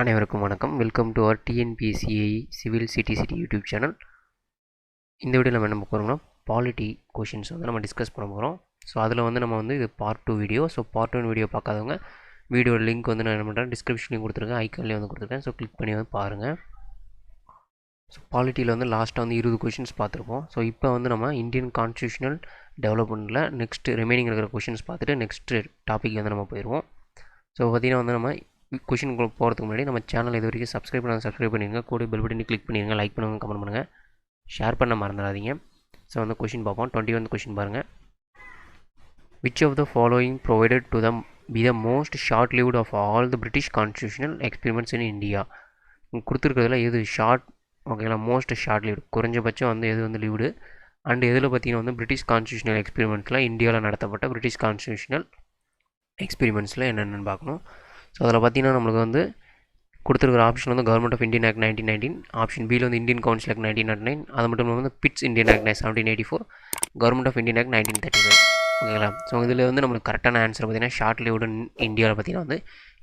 அனைவருக்கும் வணக்கம். Welcome to our TNPSC civil city YouTube channel. இந்த வீடியோவில் நம்ம என்ன போகிறோம்னா பாலிட்டி கொஷின்ஸ் வந்து நம்ம டிஸ்கஸ் பண்ண போகிறோம். ஸோ அதில் வந்து நம்ம வந்து இது part 2 video. So part 1 video பார்க்காதவங்க வீடியோட லிங்க் வந்து நான் என்ன பண்ணுறேன் டிஸ்கிரிப்ஷன்லையும் கொடுத்துருக்கேன், ஐக்கான்லேயும் வந்து கொடுத்துருக்கேன். ஸோ கிளிக் பண்ணி வந்து பாருங்கள். ஸோ பாலிட்டியில் வந்து லாஸ்ட்டாக வந்து 20 கொஷின்ஸ் பார்த்துருப்போம். ஸோ இப்போ வந்து நம்ம இந்தியன் கான்ஸ்டியூஷனல் டெவலப்மெண்ட்டில் நெக்ஸ்ட் ரிமைனிங் இருக்கிற கொஷின்ஸ் பார்த்துட்டு நெக்ஸ்ட் டாபிக் வந்து நம்ம போயிடுவோம். ஸோ பார்த்திங்கன்னா வந்து நம்ம கொஷினுக்கு போகிறதுக்கு முன்னாடி நம்ம சேனல் இது வரைக்கும் சப்ஸ்கிரைப் பண்ணிடுங்க, கூட பெல் பட்டனை கிளிக் பண்ணிடுங்க, லைக் பண்ணுங்கள், கமெண்ட் பண்ணுங்கள், ஷேர் பண்ண மறந்துடாதீங்க. ஸோ வந்து கொஷின் பார்ப்போம். 21 கொஷின் பாருங்கள். Which of the following provided to the be the most short lived of all the British constitutional experiments in India? கொடுத்துருக்கிறதுல எது ஷார்ட், ஓகேங்களா, மோஸ்ட் ஷார்ட் லிவ்டு, குறைஞ்சபட்சம் வந்து எது வந்து லிவ்டு, அண்ட் எதில் பார்த்தீங்கன்னா வந்து பிரிட்டிஷ் கான்ஸ்டியூஷனல் எக்ஸ்பெரிமெண்ட்ஸில் இந்தியாவில் நடத்தப்பட்ட பிரிட்டிஷ் கான்ஸ்டியூஷனல் எக்ஸ்பெரிமெண்ட்ஸில் என்னென்னு பார்க்கணும். ஸோ அதில் பார்த்தீங்கன்னா நம்மளுக்கு வந்து கொடுத்துருக்கிற ஆப்ஷன் வந்து government of Indian act 1919, option பியில் வந்து இந்தியன் கவுன்சில் ஆக்ட் 1909, அது மட்டும் இல்லாமல் வந்து Pitt's Indian act 1784, government of Indian act 1935. ஓகேங்களா. ஸோ இதில் வந்து நம்மளுக்கு கரெக்டான ஆன்சர் பார்த்தீங்கன்னா ஷார்ட் லிவ்டு இந்தியாவில் பார்த்தீங்கன்னா வந்து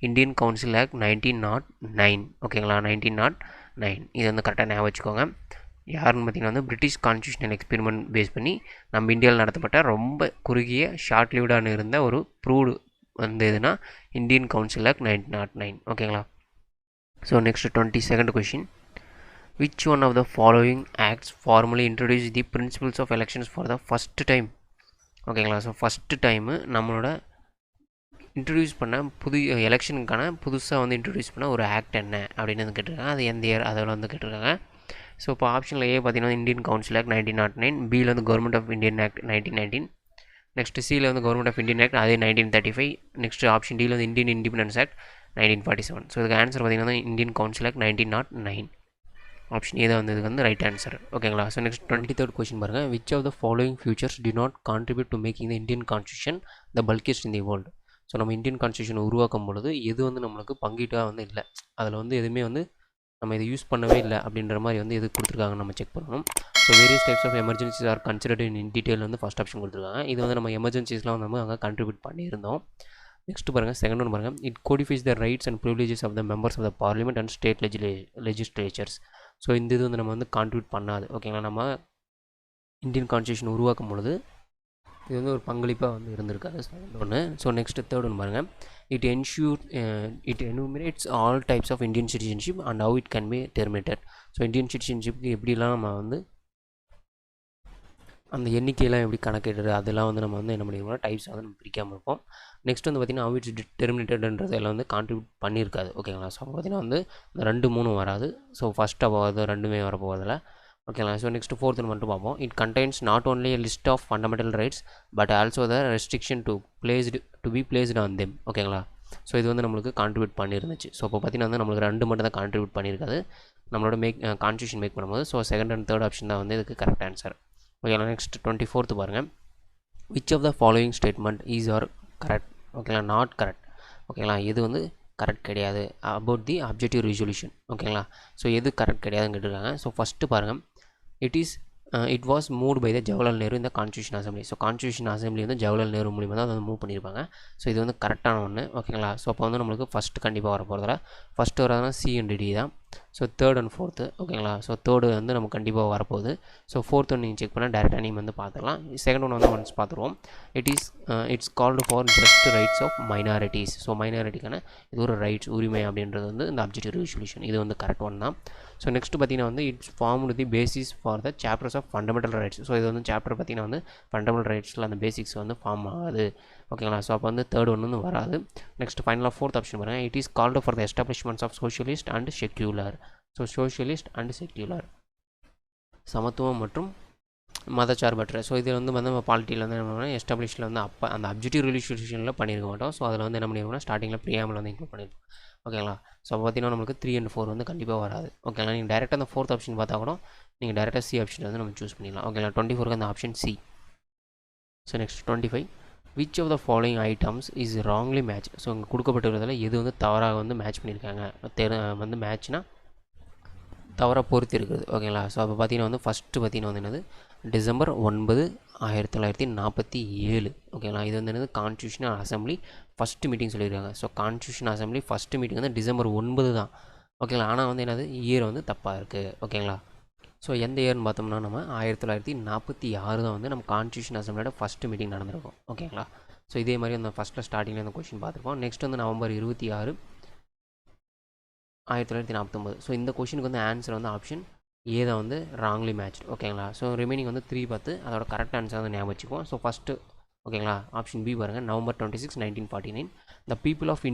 இந்தியன் கவுன்சில் ஆக்ட் 1909. ஓகேங்களா, 1909. இது வந்து கரெக்டாக ஞாபகம் வச்சுக்கோங்க. யாருன்னு பார்த்தீங்கன்னா வந்து பிரிட்டிஷ் கான்ஸ்டியூஷனல் எக்ஸ்பெரிமெண்ட் பேஸ் பண்ணி நம்ம இந்தியாவில் நடத்தப்பட்ட ரொம்ப குறுகிய ஷார்ட் லிவ்டான இருந்த ஒரு ப்ரூவ்டு வந்து எதுனா இந்தியன் கவுன்சில் ஆக்ட் 1909. ஓகேங்களா. So next 22nd question. Which one of the following acts formally introduce the principles of elections for the first time? ஓகேங்களா. ஸோ ஃபஸ்ட்டு டைமு நம்மளோட இன்ட்ரடியூஸ் பண்ண எலெக்ஷனுக்கான புதுசாக வந்து இன்ட்ரடியூஸ் பண்ண ஒரு ஆக்ட் என்ன அப்படின்னு வந்து கேட்டிருக்காங்க. அது எந்த இயர் அதில் வந்து கேட்டிருக்காங்க. ஸோ இப்போ ஆப்ஷனில் ஏ பார்த்தீங்கன்னா இந்தியன் கவுன்சில் ஆக்ட் 1909, பியில் வந்து government of Indian act 1919, next சியில் வந்து கவர்மெண்ட் ஆஃப் இந்தியன் ஆக்ட் அதே 1935, நெக்ஸ்ட் ஆப்ஷன் டியில் வந்து இந்தியன் இண்டிபெண்டன்ஸ் ஆக்ட் 1947. ஸோ இதுக்கு ஆன்சர் பார்த்தீங்கன்னா Indian council act 1909. Option A தான் வந்து இதுக்கு வந்து ரைட் ஆன்சர். ஓகேங்களா. ஸோ நெக்ஸ்ட் 23rd கொஸ்டின் பாருங்கள். Which of the following futures did not contribute to making the Indian constitution the bulkiest in the world? So நம்ம Indian கான்ஸ்டியூஷனை உருவாக்கும் பொழுது எது வந்து நம்மளுக்கு பங்கீட்டாக வந்து இல்லை, அதில் வந்து எதுவுமே வந்து நம்ம இதை யூஸ் பண்ணவே இல்லை அப்படின்ற மாதிரி வந்து எது கொடுத்துருக்காங்க நம்ம செக் பண்ணணும். So various types of emergencies are considered in detail வந்து ஃபஸ்ட் ஆப்ஷன் கொடுத்துருக்காங்க. இது வந்து நம்ம எமர்ஜென்சிஸ்லாம் வந்து நம்ம அங்கே கண்ட்ரிபியூட் பண்ணியிருந்தோம். நெக்ஸ்ட் பாருங்கள், செகண்ட் ஒன் பாருங்கள். It codifies the rights and privileges of the members of the parliament and state legislatures. So இந்த இது வந்து நம்ம வந்து கான்ட்ரிபியூட் பண்ணாது. ஓகேங்களா. நம்ம இந்தியன் கான்ஸ்டியூஷன் உருவாக்கும் பொழுது இது வந்து ஒரு பங்களிப்பாக வந்து இருந்திருக்காது. செகண்ட் ஒன்று. ஸோ நெக்ஸ்ட் தேர்ட் ஒன்று பாருங்கள். It enumerates all types of Indian citizenship and how it can be terminated. So Indian சிட்டிசன்ஷிப்க்கு எப்படிலாம் நம்ம வந்து அந்த எண்ணிக்கையெல்லாம் எப்படி கணக்கிடுறது அதெல்லாம் வந்து நம்ம வந்து என்ன பண்ணிடுவோம்னா டைப்ஸ் வந்து நம்ம பிரிக்காமல் இருப்போம். நெக்ஸ்ட் வந்து பார்த்திங்கன்னா ஹவு இட்ஸ் டெர்மினேட்டட்ன்றது எல்லாம் வந்து கான்ட்ரிபியூட் பண்ணியிருக்காது. ஓகேங்களா. ஸோ பார்த்திங்கன்னா வந்து இந்த 2 3 வராது. ஸோ ஃபஸ்ட்டாக போகாது, ரெண்டுமே வரப்போவதில்லை. ஓகேங்களா. ஸோ நெக்ஸ்ட் ஃபோர்த்து மட்டும் பார்ப்போம். It contains not only a list of fundamental rights but also the restriction to be placed on them. ஓகேங்களா. ஸோ இது வந்து நம்மளுக்கு கான்ட்ரிபியூட் பண்ணியிருந்துச்சு. ஸோ இப்போ பார்த்திங்கன்னா வந்து நம்மளுக்கு 2 மட்டும் தான் கான்ட்ரிபியூட் பண்ணியிருக்காது நம்மளோட கான்ஸ்டியூஷன் மேக் பண்ணும்போது. So second and third option தான் வந்து இதுக்கு கரெக்ட் ஆன்சர். ஓகேங்களா. நெக்ஸ்ட் 24th பாருங்கள். Which of the following statement is are correct? ஓகேங்களா, நாட் கரெக்ட். ஓகேங்களா, இது வந்து கரெக்ட் கிடையாது அபவுட் தி அப்ஜெக்டிவ் ரெசல்யூஷன். ஓகேங்களா. ஸோ எது கரெக்ட் கிடையாதுன்னு கேட்டிருக்காங்க. ஸோ ஃபஸ்ட்டு பாருங்கள், it was moved by the Jawaharlal Nehru இந்த constitution assembly. So constitution assembly வந்து ஜவஹர்லால் நேரு மூலிமா தான் வந்து மூவ் பண்ணியிருப்பாங்க. ஸோ இது வந்து கரெக்டான ஒன்று. ஓகேங்களா. ஸோ அப்போ வந்து நம்மளுக்கு ஃபஸ்ட்டு கண்டிப்பாக வர போகிறதில்ல. ஃபஸ்ட்டு வரதுனா சி அண்ட் டி தான். So third and fourth. ஓகேங்களா. ஸோ தேர்டு வந்து நமக்கு கண்டிப்பாக வரப்போகுது. ஸோ ஃபோர்த் ஒன்று நீங்கள் செக் பண்ணால் டேரெக்டாக நீங்கள் வந்து பார்த்துக்கலாம். செகண்ட் ஒன்று வந்து ஒன்ஸ் பார்த்துருவோம். It's called for just rights of minorities. So மைனாரிட்டிக்கான இது ஒரு ரைட்ஸ், உரிமை அப்படின்றது வந்து இந்த அப்ஜெக்டிவ் ரெசல்யூஷன். இது வந்து கரெக்ட் ஒன் தான். ஸோ நெக்ஸ்ட் பார்த்திங்கன்னா வந்து it's formed the basis for the chapters of fundamental rights. So இது வந்து சாப்டர் பார்த்திங்கன்னா வந்து ஃபண்டமெண்டல் ரைட்ஸில் அந்த பேசிக்ஸ் வந்து ஃபார்ம் ஆகுது. ஓகேங்களா. ஸோ அப்போ வந்து தேர்ட் ஒன்று வந்து வராது. நெக்ஸ்ட் ஃபைனலாக ஃபோர்த் ஆப்ஷன் பாருங்கள். It is called for the establishments of socialist and secular. So socialist and secular, சமத்துவம் மற்றும் மதச்சார்பற்ற. ஸோ இதில் வந்து நம்ம பாலிட்டியில் வந்து என்ன எஸ்டாப்ளிஷில் வந்து அப்போ அந்த அப்ஜெக்டிவ் ரெசல்யூஷனில் பண்ணியிருக்க மாட்டோம். ஸோ அதில் வந்து என்ன பண்ணியிருக்கோம்னா ஸ்டார்டிங்கில் ப்ரியாம்பிள் வந்து இன்க்ளூட் பண்ணியிருக்கோம். ஓகேங்களா. ஸோ பார்த்தீங்கன்னா நம்மளுக்கு 3 and 4 வந்து கண்டிப்பாக வராது. ஓகேங்களா. நீங்கள் டேரெக்டாக அந்த ஃபோர்த் ஆப்ஷன் பார்த்தா கூட நீங்கள் டேரெக்டாக சி ஆப்ஷன் வந்து நம்ம சூஸ் பண்ணிடலாம். ஓகேங்களா. 24க்கு அந்த option C. So next 25. Which of the following items is wrongly match? So இங்கே கொடுக்கப்பட்டிருக்கிறதுல எது வந்து தவறாக வந்து மேட்ச் பண்ணியிருக்காங்க? வந்து மேட்ச்னா தவறாக பொறுத்து இருக்குது. ஓகேங்களா. ஸோ அப்போ பார்த்தீங்கன்னா வந்து ஃபஸ்ட்டு பார்த்தீங்கன்னா வந்து என்னது December 9, 1947. ஓகேங்களா. இது வந்து என்னது கான்ஸ்டியூஷனல் அசம்பிளி ஃபஸ்ட்டு மீட்டிங் சொல்லியிருக்காங்க. So constitution assembly first meeting வந்து டிசம்பர் 9 தான். ஓகேங்களா. ஆனால் வந்து என்னது இயர் வந்து தப்பாக இருக்குது. ஓகேங்களா. ஸோ எந்த இயர்னு பார்த்தோம்னா நம்ம 1946 தான் வந்து நம்ம கான்ஸ்டியூஷன் அசம்பிளியோட ஃபஸ்ட்டு மீட்டிங் நடந்திருக்கும். ஓகேங்களா. ஸோ இதே மாதிரி அந்த ஃபஸ்ட்டில் ஸ்டார்டிங்கில் அந்த கொஷின் பார்த்துருப்போம். நெக்ஸ்ட் வந்து நவம்பர் 26, 1949. ஸோ இந்த கொஷினுக்கு வந்து ஆன்சர் வந்து ஆப்ஷன் ஏ தான் வந்து ராங்லி மேட்ச்டு. ஓகேங்களா. ஸோ ரிமைனிங் வந்து 3 பார்த்து அதோட கரெக்ட் ஆன்சர் வந்து ஞாபகம் வச்சுக்குவோம். ஸோ ஃபஸ்ட்டு ஓகேங்களா ஆப்ஷன் பி பாருங்கள். November 26, 1949 the people of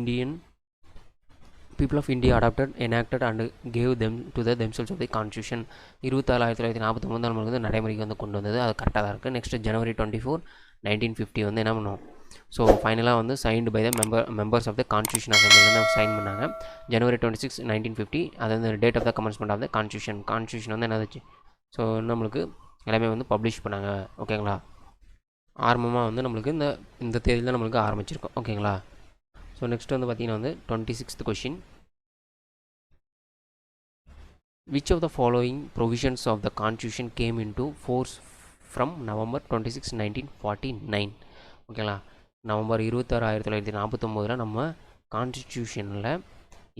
India adopted, enacted and gave them to the themselves of the constitution. 27/1949 நம்மளுக்கு வந்து நடைமுறைக்கு வந்து கொண்டு வந்தது. அது கரெக்டாக தான் இருக்குது. நெக்ஸ்ட் January 24, 1950 வந்து என்ன பண்ணுவோம். ஸோ ஃபைனலாக வந்து signed by the members of the constitution assembly வந்து சைன் பண்ணாங்க. January 26, 1950 அது வந்து date of the commencement of the constitution வந்து என்னதாச்சு. ஸோ நம்மளுக்கு எல்லாமே வந்து பப்ளிஷ் பண்ணாங்க. ஓகேங்களா. ஆரம்பமாக வந்து நம்மளுக்கு இந்த தேதியில் நம்மளுக்கு ஆரம்பிச்சிருக்கோம். ஓகேங்களா. ஸோ நெக்ஸ்ட் வந்து பார்த்திங்கன்னா வந்து 26th question. Which of the following provisions of the Constitution came into force from November 26, 1949? ஓகேங்களா. நவம்பர் 26, 1949 நம்ம கான்ஸ்டியூஷனில்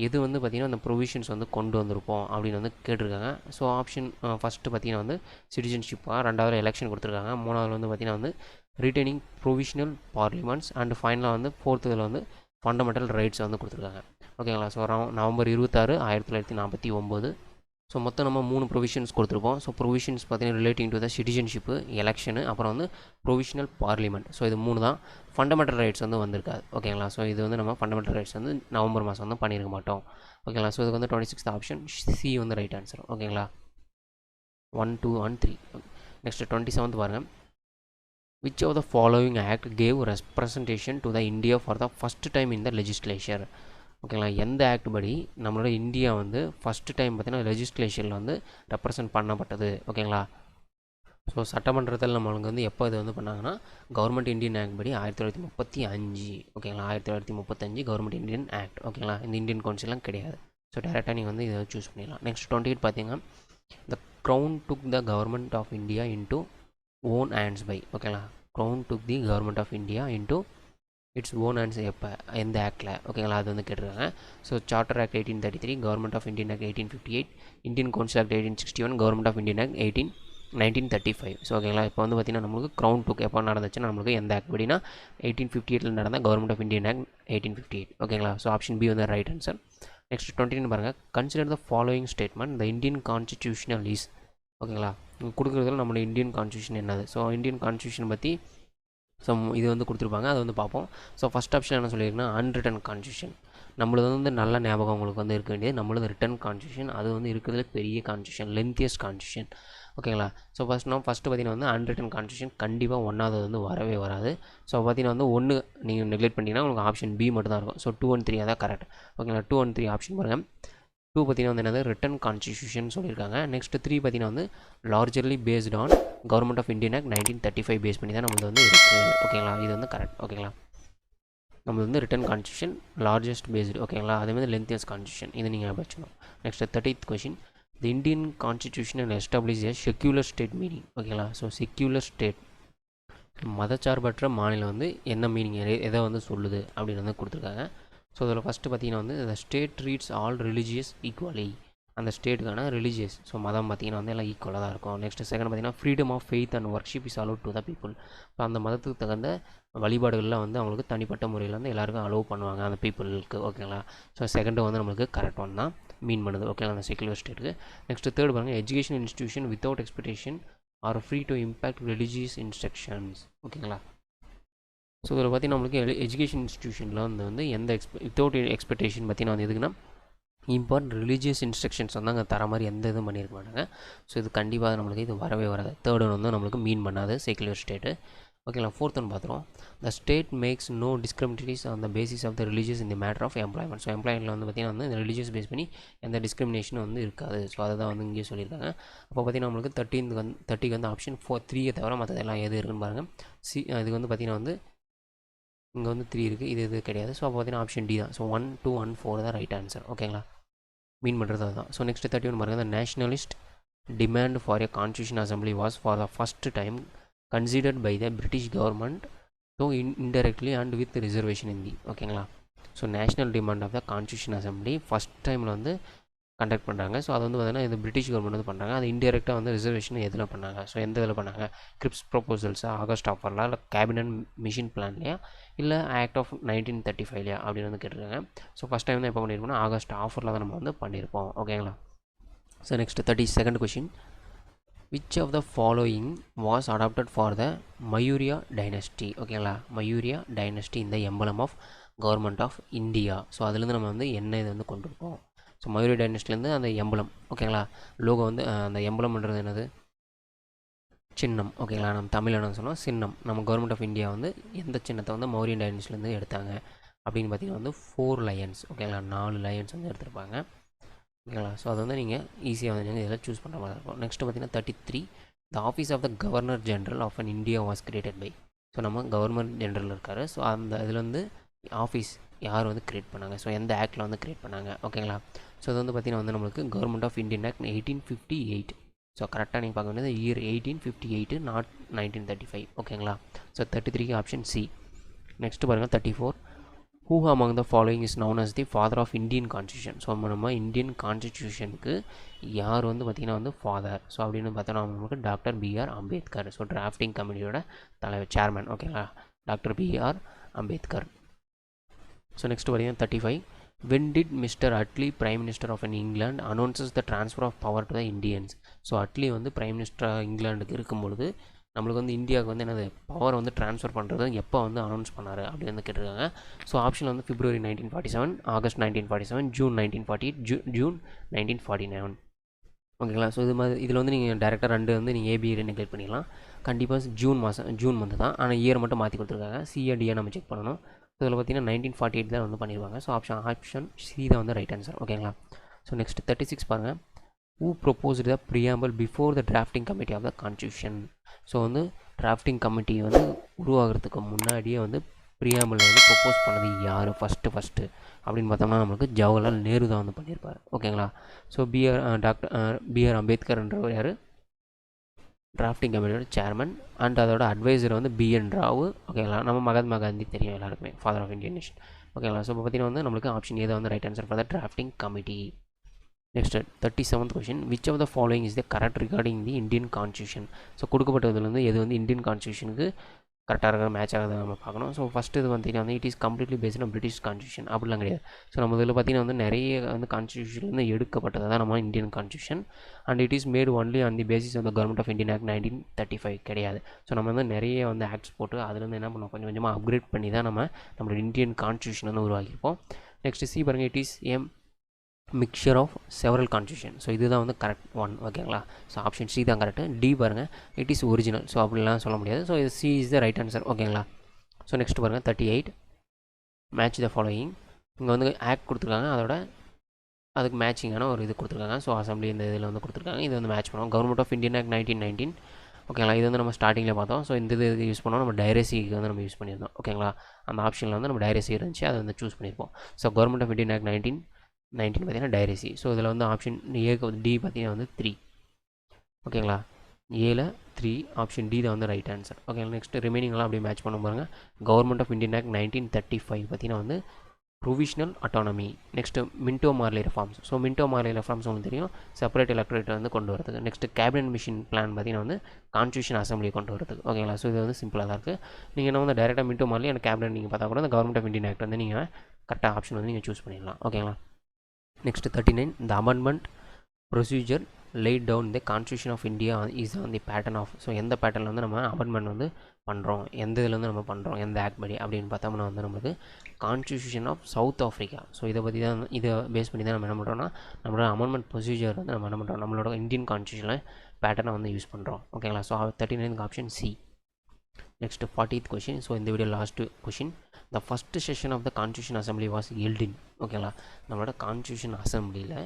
எது வந்து பார்த்திங்கன்னா அந்த ப்ரொவிஷன்ஸ் வந்து கொண்டு வந்திருப்போம் அப்படின்னு வந்து கேட்டிருக்காங்க. ஸோ ஆப்ஷன் ஃபஸ்ட்டு பார்த்திங்கன்னா வந்து சிட்டிசன்ஷிப்பாக, ரெண்டாவது எலெக்ஷன் கொடுத்துருக்காங்க, மூணாவது வந்து பார்த்திங்கன்னா வந்து ரிட்டைனிங் ப்ரொவிஷனல் பார்லிமெண்ட்ஸ் அண்ட் ஃபைனலாக வந்து ஃபோர்த்தில் வந்து ஃபண்டமெண்டல் ரைட்ஸ் வந்து கொடுத்துருக்காங்க. ஓகேங்களா. So November 26, 1949. ஸோ மொத்தம் நம்ம 3 ப்ரொவிஷன்ஸ் கொடுத்துருப்போம். ஸோ ப்ரொவிஷன்ஸ் பார்த்தீங்கன்னா relating to the citizenship, election, அப்புறம் வந்து ப்ரொவிஷனல் பார்லிமெண்ட். ஸோ இது 3 தான். ஃபண்டமெண்டல் ரைட்ஸ் வந்து வந்திருக்காது. ஓகேங்களா. ஸோ இது வந்து நம்ம ஃபண்டமெண்டல் ரைட்ஸ் வந்து நவம்பர் மாதம் வந்து பண்ணியிருக்க மாட்டோம். ஓகேங்களா. ஸோ இதுக்கு வந்து 26th ஆப்ஷன் சி வந்து ரைட் ஆன்சர். ஓகேங்களா. 1, 2 and 3. நெக்ஸ்ட் 27th பாருங்கள். Which of the following act gave representation to the India for the first time in the legislature? ஓகேங்களா. எந்த ஆக்ட் படி நம்மளோட இந்தியா வந்து ஃபஸ்ட்டு டைம் பார்த்திங்கன்னா லெஜிஸ்லேஷனில் வந்து ரெப்ரசன்ட் பண்ணப்பட்டது. ஓகேங்களா. ஸோ சட்டமன்றத்தில் நம்மளுக்கு வந்து எப்போ இது வந்து பண்ணாங்கன்னா கவர்மெண்ட் இந்தியன் ஆக்ட் படி 1935. ஓகேங்களா. 1935 கவர்மெண்ட் இந்தியன் ஆக்ட். ஓகேங்களா. இந்த இந்தியன் கவுன்சிலாம் கிடையாது. ஸோ டேரெக்டாக நீங்கள் வந்து இதை சூஸ் பண்ணிடலாம். நெக்ஸ்ட் 28 பார்த்தீங்கன்னா the crown took the government of India into own hands by. ஓகேங்களா. Crown took the government of India into its own hands எப்போ எந்த ஆக்டில். ஓகேங்களா. அது வந்து கேட்டிருக்காங்க. So charter act 1833, government of Indian act 1858, Indian council act 1861, government of Indian act 1935. So ஓகேங்களா. இப்போ வந்து பார்த்திங்கன்னா நம்மளுக்கு க்ரௌன் டுக் எப்போ நடந்துச்சுன்னா நம்மளுக்கு எந்த ஆக்ட் படினா 1858 நடந்த கவர்மெண்ட் ஆஃப் இந்தியன் ஆக்ட் 1858. ஓகேங்களா. ஸோ ஆப்ஷன் பி வந்து ரைட் ஆன்சர். நெக்ஸ்ட் 29 பாருங்கள். Consider the following statement the Indian constitutional is. ஓகேங்களா. கொடுக்குறதுல நம்மளோட இந்தியன் கான்ஸ்டியூஷன் என்னது. ஸோ இந்தியன் கான்ஸ்டியூஷன் பற்றி ஸோ இது வந்து கொடுத்துருப்பாங்க, அதை வந்து பார்ப்போம். ஸோ ஃபஸ்ட் ஆப்ஷன் என்ன சொல்லியிருக்குன்னா அன்ரிட்டன் கான்ஸ்டியூஷன். நம்மளது வந்து நல்ல ஞாபகம் உங்களுக்கு வந்து இருக்க வேண்டியது நம்மளது ரிட்டன் கான்ஸ்டியூஷன். அது வந்து இருக்கிறதுல பெரிய கான்ஸ்டியூஷன், லென்த்தியஸ்ட் கான்ஸ்டியூஷன். ஓகேங்களா. ஸோ ஃபஸ்ட்டு பார்த்திங்கன்னா வந்து அன்ரிட்டன் கான்ஸ்டியூஷன் கண்டிப்பாக ஒன்றாவது வந்து வரவே வராது. ஸோ பார்த்திங்கன்னா வந்து ஒன்று நீங்கள் நெக்லெக்ட் பண்ணிங்கன்னா உங்களுக்கு ஆப்ஷன் பி மட்டும் தான் இருக்கும். ஸோ 2 and 3 அதான் கரெக்ட். ஓகேங்களா. 2 and 3 ஆப்ஷன் பாருங்கள். 2 பார்த்திங்கன்னா வந்து என்னது ரிட்டன் கான்ஸ்டியூஷன் சொல்லியிருக்காங்க. நெக்ஸ்ட் 3 பார்த்திங்கன்னா வந்து largely based on government of Indian act 1935 base பண்ணி தான் நம்மளது வந்து இருக்குது. ஓகேங்களா. இது வந்து கரெக்ட். ஓகேங்களா. நம்மளது வந்து ரிட்டன் கான்ஸ்டியூஷன் லார்ஜஸ்ட் பேஸ்டு. ஓகேங்களா. அதேமாதிரி லென்த்தியஸ்ட் கான்ஸ்டியூஷன். இது நீங்கள் வச்சுக்கணும். Next 30th question. தி இந்தியன் கான்ஸ்டியூஷன் எஸ்டாப்ளிஷ் எ செக்யூலர் ஸ்டேட் மீனிங். ஓகேங்களா. ஸோ செக்யூலர் ஸ்டேட் மதச்சார்பற்ற மாநிலம் வந்து என்ன மீனிங் எதை வந்து சொல்லுது அப்படின்னு வந்து கொடுத்துருக்காங்க. ஸோ அதில் ஃபஸ்ட்டு பார்த்திங்கன்னா வந்து the state treats all religious equally. அந்த ஸ்டேட்டுக்கான ரிலீஜியஸ் ஸோ மதம் பார்த்திங்கன்னா வந்து எல்லாம் ஈக்குவலாக தான் இருக்கும். நெக்ஸ்ட் செகண்ட் பார்த்திங்கன்னா freedom of faith and worship is allowed to the people. So அந்த மதத்துக்கு தகுந்த வழிபாடுகள்லாம் வந்து அவங்களுக்கு தனிப்பட்ட முறையில் வந்து எல்லாருக்கும் அலோவ் பண்ணுவாங்க அந்த பீப்புளுக்கு. ஓகேங்களா. ஸோ செகண்டு வந்து நம்மளுக்கு கரெக்ட் ஒன் தான் மீன் பண்ணுது. ஓகேங்களா. அந்த செக்யூலர் ஸ்டேட்டுக்கு. நெக்ஸ்ட் தேர்ட் பாருங்கள். Education institution without expectation are free to impact religious instructions. ஓகேங்களா. ஸோ இதில் பார்த்திங்கன்னா நம்மளுக்கு எஜுகேஷன் இன்ஸ்டியூஷனில் வந்து எந்த வித்தவுட் எக்ஸ்பெக்டேஷன் பார்த்திங்கன்னா வந்து எதுக்குன்னா இம்பார்ட்டன்ட் ரிலீஜியஸ் இன்ஸ்ட்ரக்ஷன்ஸ் வந்து அங்கே தர மாதிரி எந்த இதுவும் பண்ணியிருக்க மாட்டாங்க. ஸோ இது கண்டிப்பாக நம்மளுக்கு இது வரவே வராது. தேர்ட் ஒன் வந்து நம்மளுக்கு மீன் பண்ணாது செக்யூலர் ஸ்டேட்டு. ஓகேங்களா. ஃபோர்த் ஒன் பார்த்துருவோம். The state makes no discriminations on the basis of the religious in the matter of employment. So எம்ப்ளாய்மெண்ட்டில் வந்து பார்த்திங்கன்னா வந்து இந்த ரிலீஜியஸ் பேஸ் பண்ணி எந்த டிஸ்கிரிமினேஷனும் வந்து இருக்காது. ஸோ அதை தான் வந்து இங்கே சொல்லியிருக்காங்க. அப்போ பார்த்திங்கன்னா நம்மளுக்கு 30க்கு வந்து ஆப்ஷன் 3 தவிர மற்றதெல்லாம் எது இருக்குன்னு பாருங்கள். இதுக்கு வந்து பார்த்திங்கன்னா வந்து இங்கே வந்து 3 இருக்குது, இது கிடையாது. ஸோ அப்போ பார்த்திங்கன்னா ஆப்ஷன் டி தான். ஸோ 1, 2 and 4 தான் ரைட் ஆன்சர். ஓகேங்களா. மீன் பண்ணுறது அதுதான். ஸோ நெக்ஸ்ட் 31 பாருங்கள். The nationalist demand for a constitution assembly was for the first time considered by the British government so indirectly and with reservation இந்தி. ஓகேங்களா. So national demand of the constitution assembly first டைமில் வந்து conduct பண்ணுறாங்க. So அது வந்து பார்த்திங்கன்னா இது British government வந்து பண்ணுறாங்க. அது இன்டெரக்டாக வந்து ரிசர்வேஷன் எதில் பண்ணாங்க, ஸோ எந்த இதில் பண்ணாங்க, கிரிப்ஸ் ப்ரொபோசல்ஸா, ஆகஸ்ட் ஆஃபர்லாம், இல்லை கேபினட் மிஷின் பிளான்லையா, இல்லை ஆக்ட் ஆஃப் 1935 அப்படின்னு வந்து கேட்டிருக்காங்க. ஸோ ஃபஸ்ட் டைம் தான் எப்போ பண்ணியிருப்போம்னா ஆகஸ்ட் ஆஃபரில் தான் நம்ம வந்து பண்ணியிருப்போம். ஓகேங்களா. So next 32nd question, which of the following was adopted for the Maurya dynasty. ஓகேங்களா. மயூரியா டைனஸ்டி இந்த emblem of government of India. So அதுலேருந்து நம்ம வந்து என்ன இது வந்து கொண்டு இருக்கோம். ஸோ மயூரிய டைனஸ்டிலேருந்து அந்த எம்பலம். ஓகேங்களா. லோகோ வந்து அந்த எம்பலம்ன்றது என்னது, சின்னம். ஓகேங்களா. நம்ம தமிழில் என்ன சொன்னோம், சின்னம். நம்ம கவர்மெண்ட் ஆஃப் இந்தியா வந்து எந்த சின்னத்தை வந்து மௌரியன் டைனஸ்டிலேருந்து எடுத்தாங்க அப்படின்னு பார்த்தீங்கன்னா வந்து 4 லயன்ஸ். ஓகேங்களா. 4 லயன்ஸ் வந்து எடுத்திருப்பாங்க. ஓகேங்களா. ஸோ அது வந்து நீங்கள் ஈஸியாக வந்து நீங்கள் இதெல்லாம் சூஸ் பண்ணுற மாதிரி இருக்கும். நெக்ஸ்ட்டு பார்த்தீங்கன்னா 33, the office of the governor general of an India was created by. So நம்ம கவர்னர் ஜென்ரல் இருக்கார். ஸோ அந்த இதில் வந்து ஆஃபீஸ் யார் வந்து க்ரியேட் பண்ணாங்க, ஸோ எந்த ஆக்டில் வந்து க்ரியேட் பண்ணாங்க. ஓகேங்களா. ஸோ அது வந்து பார்த்திங்கன்னா வந்து நம்மளுக்கு government of Indian act 1858. So கரெக்டாக நீங்கள் பார்க்க வேண்டியது இயர் 1858, நாட் 1935. ஓகேங்களா. ஸோ 33க்கு ஆப்ஷன் சி. நெக்ஸ்ட்டு பாருங்கள் 34, who among the following is known as the father of Indian constitution. So நம்ம இந்தியன் கான்ஸ்டியூஷனுக்கு யார் வந்து பார்த்திங்கன்னா வந்து ஃபாதர். ஸோ அப்படின்னு பார்த்தோன்னா நமக்கு doctor B R Ambedkar. So drafting கமிட்டியோட தலைவர், சேர்மன். ஓகேங்களா. Doctor B R Ambedkar. So next பார்த்தீங்கன்னா 35, when did Mr. Attlee, Prime Minister of England, announces the transfer of power to the Indians. So Attlee வந்து பிரைம் மினிஸ்டராக இங்கிலாண்டுக்கு இருக்கும்பொழுது நம்மளுக்கு வந்து இந்தியாவுக்கு வந்து என்னது பவர் வந்து ட்ரான்ஸ்ஃபர் பண்ணுறது எப்போ வந்து அனௌன்ஸ் பண்ணார் அப்படின்னு வந்து கேட்டிருக்காங்க. ஸோ ஆப்ஷன் வந்து February 1947, ஆகஸ்ட் 1947, ஜூன் 1948, ஜூன் 1949. ஓகேங்களா. ஸோ இது மாதிரி இதில் வந்து நீங்கள் டேரெக்டாக ரெண்டு வந்து நீங்கள் ஏபி நெக்லெக்ட் பண்ணிக்கலாம். கண்டிப்பாக ஜூன் மந்த் தான், ஆனால் இயர் மட்டும் மாற்றி கொடுத்துருக்காங்க. சிஏடியை நம்ம செக் பண்ணணும். ஸோ இதில் பார்த்தீங்கன்னா 1948 தான் வந்து பண்ணிடுவாங்க. ஸோ ஆப்ஷன் சி தான் வந்து ரைட் ஆன்சர். ஓகேங்களா. ஸோ நெக்ஸ்ட் 36 பாருங்கள், who proposed the preamble before the drafting committee of the constitution. So வந்து டிராஃப்டிங் கமிட்டி வந்து உருவாகிறதுக்கு முன்னாடியே வந்து ப்ரியாம்பிள் வந்து ப்ரொப்போஸ் பண்ணது யார் ஃபஸ்ட்டு அப்படின்னு பார்த்தோம்னா நம்மளுக்கு ஜவஹர்லால் நேரு தான் வந்து பண்ணியிருப்பார். ஓகேங்களா. ஸோ பிஆர் அம்பேத்கர்ன்றவர் யார், டிராஃப்டிங் கமிட்டியோட சேர்மன். அண்ட் அதோட அட்வைசர் வந்து பிஎன் ராவ். ஓகேங்களா. நம்ம மகாத்மா காந்தி தெரியும் எல்லாருக்குமே, ஃபாதர் ஆஃப் இந்தியன் நேஷன். ஓகேங்களா. ஸோ இப்போ பார்த்தீங்கன்னா வந்து நம்மளுக்கு ஆப்ஷன் ஏ தான் வந்து right answer for the drafting committee. Next 37th question, which of the following is the correct regarding the Indian constitution. So கொடுக்கப்பட்டதுலேருந்து எது வந்து இந்தியன் கான்ஸ்டியூஷனுக்கு கரெக்டாக இருக்கிற மேட்ச் ஆகுது நம்ம பார்க்கணும். ஸோ ஃபஸ்ட்டு இது பார்த்தீங்கன்னா வந்து it is completely based on British constitution அப்படிலாம் கிடையாது. ஸோ நம்ம இதில் பார்த்தீங்கன்னா வந்து நிறைய வந்து கான்ஸ்டியூஷன்லேருந்து எடுக்கப்பட்டது தான் நம்ம Indian constitution. And it is made only on the basis of the government of Indian act 1935 கிடையாது. ஸோ நம்ம வந்து நிறைய வந்து ஆக்ட்ஸ் போட்டு அதுலேருந்து என்ன பண்ணுவோம், கொஞ்சம் கொஞ்சமாக அப்கிரேட் பண்ணி தான் நம்மளோட இந்தியன் கான்ஸ்டியூஷன் வந்து உருவாக்கியிருப்போம். நெக்ஸ்ட் சி பாருங்கள், it is mixture of several constitution. So இதுதான் வந்து கரெக்ட் ஒன். ஓகேங்களா. ஸோ ஆப்ஷன் சி தான் கரெக்டு. டி பாருங்கள், இட் இஸ் ஒரிஜினல். ஸோ அப்படிலாம் சொல்ல முடியாது. ஸோ இது C is the right answer. ஓகேங்களா. ஸோ நெக்ஸ்ட் பாருங்கள் 38, மேட்ச் த ஃபாலோயிங். இங்கே வந்து ஆக்ட் கொடுத்துருக்காங்க, அதோட அதுக்கு மேட்சிங்கான ஒரு இது கொடுத்துருக்காங்க. ஸோ அசம்பிளி இந்த இதில் வந்து கொடுத்துருக்காங்க. இது வந்து மேட்ச் பண்ணுவோம். Government of Indian act 1919. ஓகேங்களா. இது வந்து நம்ம ஸ்டார்டிங்கில் பார்த்தோம். ஸோ இந்த இது யூஸ் பண்ணோம், நம்ம டைரசிக்கு வந்து நம்ம யூஸ் பண்ணியிருந்தோம். ஓகேங்களா. அந்த ஆப்ஷனில் வந்து நம்ம டைரசி இருந்துச்சு, அதை வந்து சூஸ் பண்ணியிருப்போம். So government of Indian act 1919 பார்த்தீங்கன்னா டைரசி. ஸோ இதில் வந்து ஆப்ஷன் ஏக்கு டி பார்த்தீங்கன்னா வந்து 3. ஓகேங்களா. ஏல 3, ஆப்ஷன் டி தான் வந்து ரைட் ஆன்சர். ஓகேங்களா. நெக்ஸ்ட் ரிமைனிங்லாம் அப்படியே மேட்ச் பண்ண பாருங்கள். கவர்மெண்ட் ஆஃப் இந்தியன் ஆக்ட் 1935 பார்த்தீங்கன்னா வந்து provisional autonomy. Next Minto Marley reforms. So Minto Marley reforms உங்களுக்கு தெரியும், செப்பரேட் எலக்ட்ரேட் வந்து கொண்டு வரதுக்கு. நெக்ஸ்ட்டு கேபினட் மிஷின் பிளான் பார்த்தீங்கன்னா வந்து கான்ஸ்டியூஷன் அசம்பிளி கொண்டு வரதுக்கு. ஓகேங்களா. ஸோ இது வந்து சிம்பிளாக தான் இருக்குது. நீங்கள் என்ன வந்து டேரெக்டாக மின்டோ மார்லி அண்ட் கேபினட் நீங்கள் பார்த்தா கூட அந்த கவர்மெண்ட் ஆஃப் இந்தியன் ஆக்ட் வந்து நீங்கள் கரெக்டாக ஆப்ஷன் வந்து நீங்கள் சூஸ் பண்ணிடலாம். ஓகேங்களா. Next 39, the amendment procedure laid down the constitution of India is on the pattern of. So எந்த பேட்டர்னில் வந்து நம்ம அமெண்ட்மெண்ட் வந்து பண்ணுறோம், எந்த இதில் வந்து நம்ம பண்ணுறோம், எந்த ஆக்ட் படி அப்படின்னு பார்த்தோம்னா வந்து நம்மளுக்கு constitution of South Africa. So இதை பற்றி தான், இதை பேஸ் பண்ணி தான் நம்ம என்ன பண்ணுறோம்னா நம்மளோட அமெண்ட்மெண்ட் ப்ரொசீஜர் வந்து நம்ம என்ன பண்ணுறோம், நம்மளோட இந்தியன் கான்ஸ்டியூஷனில் பேட்டர்னை வந்து யூஸ் பண்ணுறோம். ஓகேங்களா. So 39 option C. Next 40th question. So இந்த video last question, the first session of the constitution assembly was held in. ஓகேங்களா. நம்மளோட கான்ஸ்டியூஷன் அசம்பிளியில்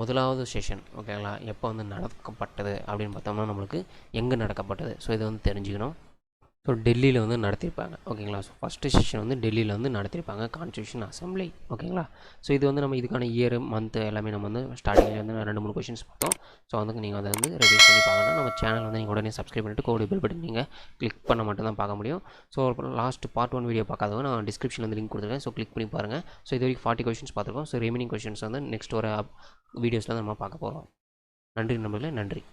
முதலாவது செஷன் ஓகேங்களா எப்போ வந்து நடக்கப்பட்டது அப்படின்னு பார்த்தோம்னா நம்மளுக்கு எங்கே நடக்கப்பட்டது. ஸோ இதை வந்து தெரிஞ்சுக்கணும். ஸோ டெல்லியில் வந்து நடத்தியிருப்பாங்க ஓகேங்களா. ஸோ ஃபஸ்ட்டு செஷன் வந்து டெல்லியில் வந்து நடத்தியிருப்பாங்க கான்ஸ்டியூஷன் அசம்பிளி ஓகேங்களா. ஸோ இது வந்து நம்ம இதுக்கான இயர் மந்த் எல்லாமே நம்ம வந்து ஸ்டார்டிங்கில் வந்து 2-3 கொஷின்ஸ் பார்த்தோம். ஸோ வந்து நீங்கள் அதை வந்து ரிவைஸ் பண்ணி பார்க்கணும். நம்ம சேனல் வந்து நீங்கள் உடனே சப்ஸ்கிரைப் பண்ணிட்டு கோடு பெல் பட்டன் நீங்கள் கிளிக் பண்ண மட்டும் தான் பார்க்க முடியும். ஸோ லாஸ்ட் பார்ட் 1 வீடியோ பார்க்காதவங்க நான் டிஸ்கிரிப்ஷனில் வந்து லிங்க் கொடுத்துருக்கேன். ஸோ கிளிக் பண்ணி பாருங்கள். ஸோ இது வரைக்கும் 40 கொஷின்ஸ் பார்த்துருக்கோம். ஸோ ரிமைனிங் கொஷின்ஸ் வந்து நெக்ஸ்ட் ஒரு வீடியோஸில் நம்ம பார்க்க போகிறோம். நன்றி நண்பர்களே, நன்றி.